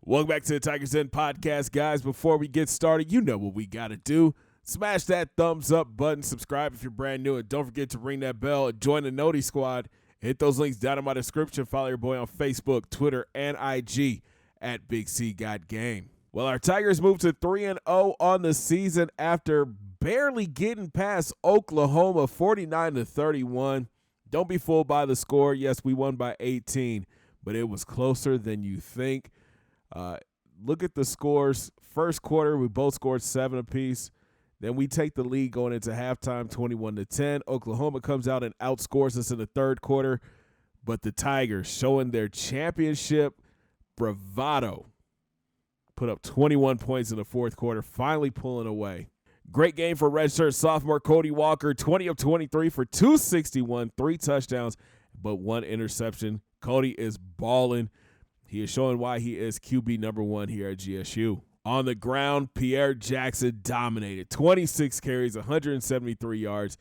Welcome back to the Tigers Den podcast, guys. Before we get started, you know what we got to do. Smash that thumbs up button, subscribe if you're brand new, and don't forget to ring that bell and join the Noti Squad. Hit those links down in my description. Follow your boy on Facebook, Twitter, and IG at Big C Got Game. Well, our Tigers moved to 3-0 on the season after barely getting past Oklahoma 49-31. Don't be fooled by the score. Yes, we won by 18, but it was closer than you think. Look at the scores. First quarter, we both scored 7 apiece. Then we take the lead going into halftime, 21-10. Oklahoma comes out and outscores us in the third quarter. But the Tigers, showing their championship bravado, put up 21 points in the fourth quarter, finally pulling away. Great game for redshirt sophomore Cody Walker, 20 of 23 for 261, 3 touchdowns, but 1 interception. Cody is balling. He is showing why he is QB number 1 here at GSU. On the ground, Pierre Jackson dominated. 26 carries, 173 yards,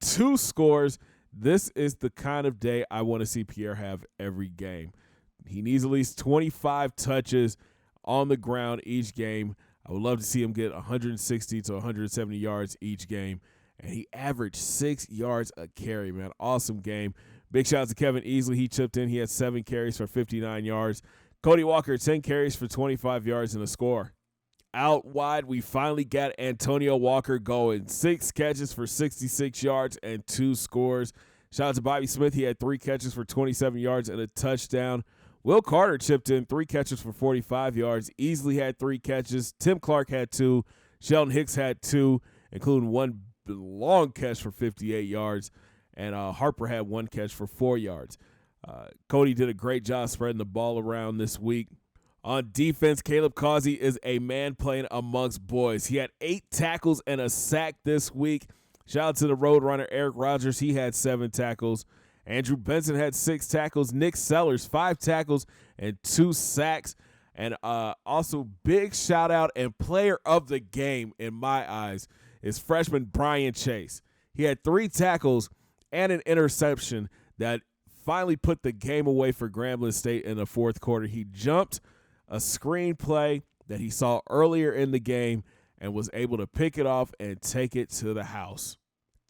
2 scores. This is the kind of day I want to see Pierre have every game. He needs at least 25 touches on the ground each game. I would love to see him get 160 to 170 yards each game. And he averaged 6 yards a carry, man. Awesome game. Big shout out to Kevin Easley. He chipped in. He had 7 carries for 59 yards. Cody Walker, 10 carries for 25 yards and a score. Out wide, we finally got Antonio Walker going. 6 catches for 66 yards and 2 scores. Shout out to Bobby Smith. He had 3 catches for 27 yards and a touchdown. Will Carter chipped in 3 catches for 45 yards. Easley had 3 catches. Tim Clark had 2. Sheldon Hicks had 2, including 1 long catch for 58 yards. And Harper had 1 catch for 4 yards. Cody did a great job spreading the ball around this week. On defense, Caleb Causey is a man playing amongst boys. He had 8 tackles and a sack this week. Shout out to the Roadrunner Eric Rogers. He had 7 tackles. Andrew Benson had 6 tackles. Nick Sellers, 5 tackles and 2 sacks. And also big shout out and player of the game in my eyes is freshman Brian Chase. He had 3 tackles and an interception that finally put the game away for Grambling State in the fourth quarter. He jumped a screen play that he saw earlier in the game and was able to pick it off and take it to the house.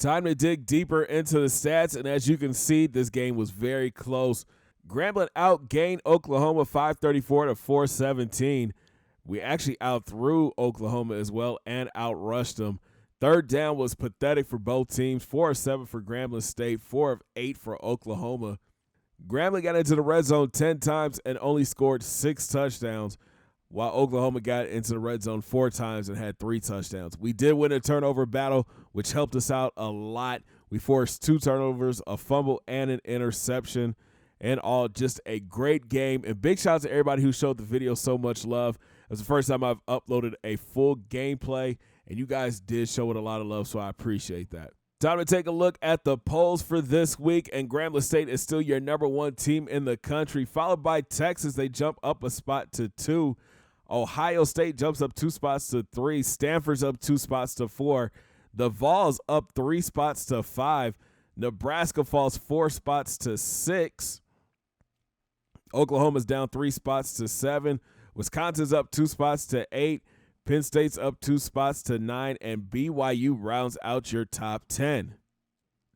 Time to dig deeper into the stats, and as you can see, this game was very close. Grambling outgained Oklahoma 534 to 417. We actually outthrew Oklahoma as well and outrushed them. Third down was pathetic for both teams. 4 of 7 for Grambling State, 4 of 8 for Oklahoma. Grambling got into the red zone 10 times and only scored 6 touchdowns, while Oklahoma got into the red zone 4 times and had 3 touchdowns. We did win a turnover battle, which helped us out a lot. We forced 2 turnovers, a fumble, and an interception. In all, just a great game. And big shout out to everybody who showed the video so much love. It was the first time I've uploaded a full gameplay, and you guys did show it a lot of love, so I appreciate that. Time to take a look at the polls for this week, and Grambling State is still your number 1 team in the country, followed by Texas. They jump up a spot to 2. Ohio State jumps up 2 spots to 3. Stanford's up 2 spots to 4. The Vols up 3 spots to 5. Nebraska falls 4 spots to 6. Oklahoma's down 3 spots to 7. Wisconsin's up 2 spots to 8. Penn State's up 2 spots to 9, and BYU rounds out your top 10.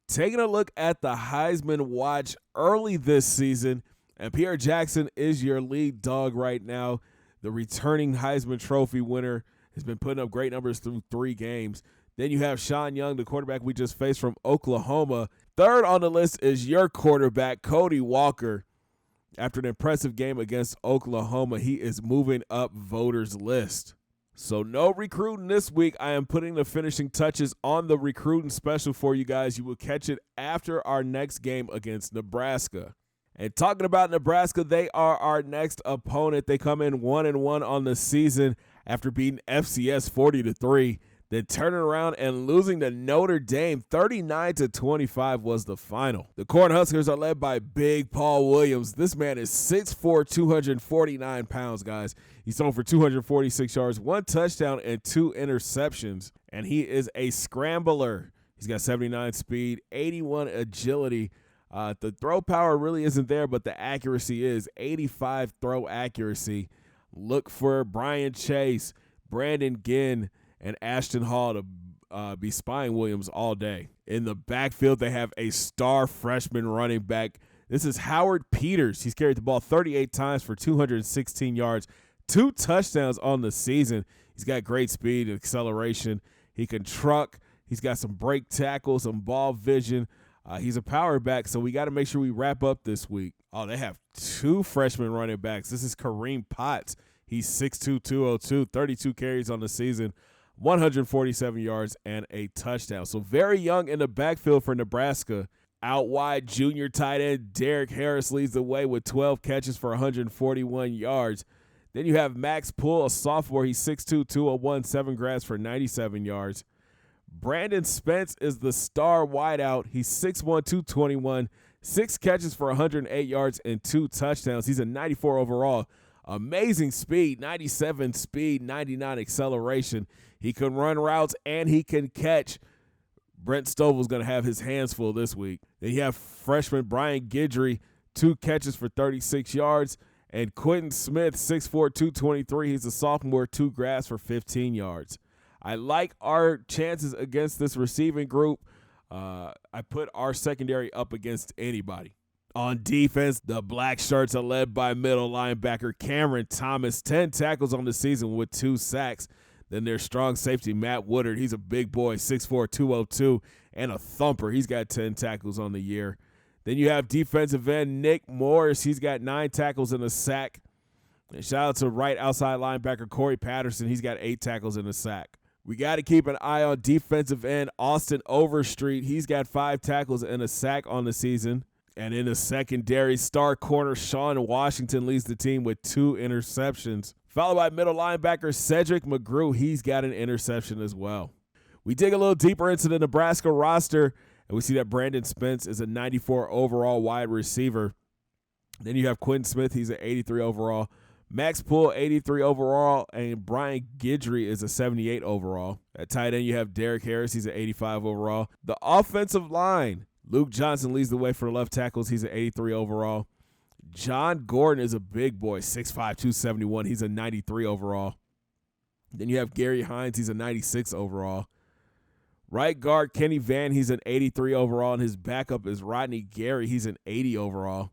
Taking a look at the Heisman watch early this season, and Pierre Jackson is your lead dog right now. The returning Heisman Trophy winner has been putting up great numbers through 3 games. Then you have Sean Young, the quarterback we just faced from Oklahoma. Third on the list is your quarterback, Cody Walker. After an impressive game against Oklahoma, he is moving up voters' list. So no recruiting this week. I am putting the finishing touches on the recruiting special for you guys. You will catch it after our next game against Nebraska. And talking about Nebraska, they are our next opponent. They come in 1-1 on the season after beating FCS 40-3. Then turning around and losing to Notre Dame 39-25 was the final. The Cornhuskers are led by Big Paul Williams. This man is 6'4", 249 pounds, guys. He's thrown for 246 yards, 1 touchdown, and 2 interceptions. And he is a scrambler. He's got 79 speed, 81 agility. The throw power really isn't there, but the accuracy is 85 throw accuracy. Look for Brian Chase, Brandon Ginn, and Ashton Hall to be spying Williams all day. In the backfield, they have a star freshman running back. This is Howard Peters. He's carried the ball 38 times for 216 yards, 2 touchdowns on the season. He's got great speed and acceleration. He can truck. He's got some break tackles, some ball vision. He's a power back, so we got to make sure we wrap up this week. Oh, they have 2 freshman running backs. This is Kareem Potts. He's 6'2", 202, 32 carries on the season, 147 yards, and a touchdown. So very young in the backfield for Nebraska. Out wide, junior tight end Derek Harris leads the way with 12 catches for 141 yards. Then you have Max Poole, a sophomore. He's 6'2", 201, 7 grabs for 97 yards. Brandon Spence is the star wideout. He's 6'1", 221, 6 catches for 108 yards and 2 touchdowns. He's a 94 overall. Amazing speed, 97 speed, 99 acceleration. He can run routes and he can catch. Brent Stovall's going to have his hands full this week. Then you have freshman Brian Guidry, 2 catches for 36 yards. And Quentin Smith, 6'4", 223. He's a sophomore, 2 grabs for 15 yards. I like our chances against this receiving group. I put our secondary up against anybody. On defense, the Black Shirts are led by middle linebacker Cameron Thomas, 10 tackles on the season with 2 sacks. Then their strong safety, Matt Woodard. He's a big boy, 6'4", 202, and a thumper. He's got 10 tackles on the year. Then you have defensive end Nick Morris. He's got 9 tackles and a sack. And shout out to right outside linebacker Corey Patterson. He's got 8 tackles and a sack. We got to keep an eye on defensive end Austin Overstreet. He's got 5 tackles and a sack on the season. And in the secondary, star corner Sean Washington leads the team with 2 interceptions. Followed by middle linebacker Cedric McGrew. He's got an interception as well. We dig a little deeper into the Nebraska roster, and we see that Brandon Spence is a 94 overall wide receiver. Then you have Quentin Smith. He's an 83 overall. Max Poole, 83 overall, and Brian Guidry is a 78 overall. At tight end, you have Derek Harris. He's an 85 overall. The offensive line, Luke Johnson leads the way for the left tackles. He's an 83 overall. John Gordon is a big boy, 6'5", 271. He's a 93 overall. Then you have Gary Hines. He's a 96 overall. Right guard Kenny Van. He's an 83 overall, and his backup is Rodney Gary. He's an 80 overall.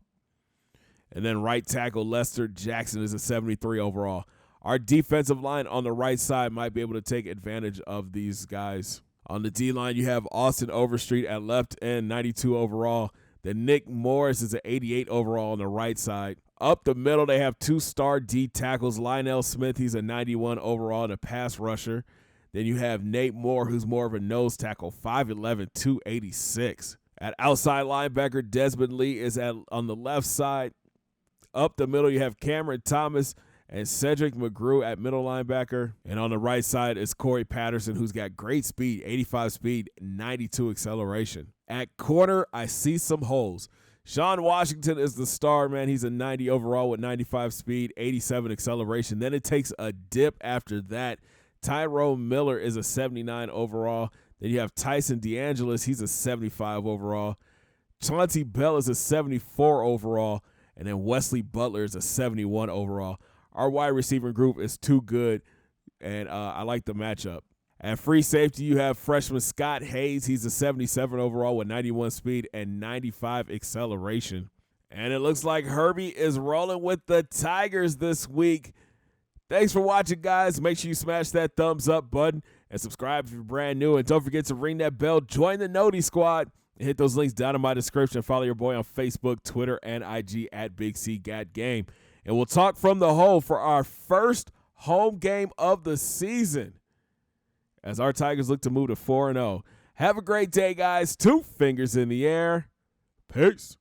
And then right tackle Lester Jackson is a 73 overall. Our defensive line on the right side might be able to take advantage of these guys. On the D-line, you have Austin Overstreet at left end, 92 overall. Then Nick Morris is an 88 overall on the right side. Up the middle, they have 2 star D tackles. Lionel Smith, he's a 91 overall and a pass rusher. Then you have Nate Moore, who's more of a nose tackle, 5'11", 286. At outside linebacker, Desmond Lee is on the left side. Up the middle, you have Cameron Thomas and Cedric McGrew at middle linebacker. And on the right side is Corey Patterson, who's got great speed, 85 speed, 92 acceleration. At corner, I see some holes. Sean Washington is the star, man. He's a 90 overall with 95 speed, 87 acceleration. Then it takes a dip after that. Tyrone Miller is a 79 overall. Then you have Tyson DeAngelis. He's a 75 overall. Chauncey Bell is a 74 overall. And then Wesley Butler is a 71 overall. Our wide receiver group is too good, and I like the matchup. At free safety, you have freshman Scott Hayes. He's a 77 overall with 91 speed and 95 acceleration. And it looks like Herbie is rolling with the Tigers this week. Thanks for watching, guys. Make sure you smash that thumbs up button and subscribe if you're brand new. And don't forget to ring that bell. Join the Noti Squad. Hit those links down in my description. Follow your boy on Facebook, Twitter, and IG at Big C Gat Game. And we'll talk from the hole for our first home game of the season as our Tigers look to move to 4-0. Have a great day, guys. 2 fingers in the air. Peace.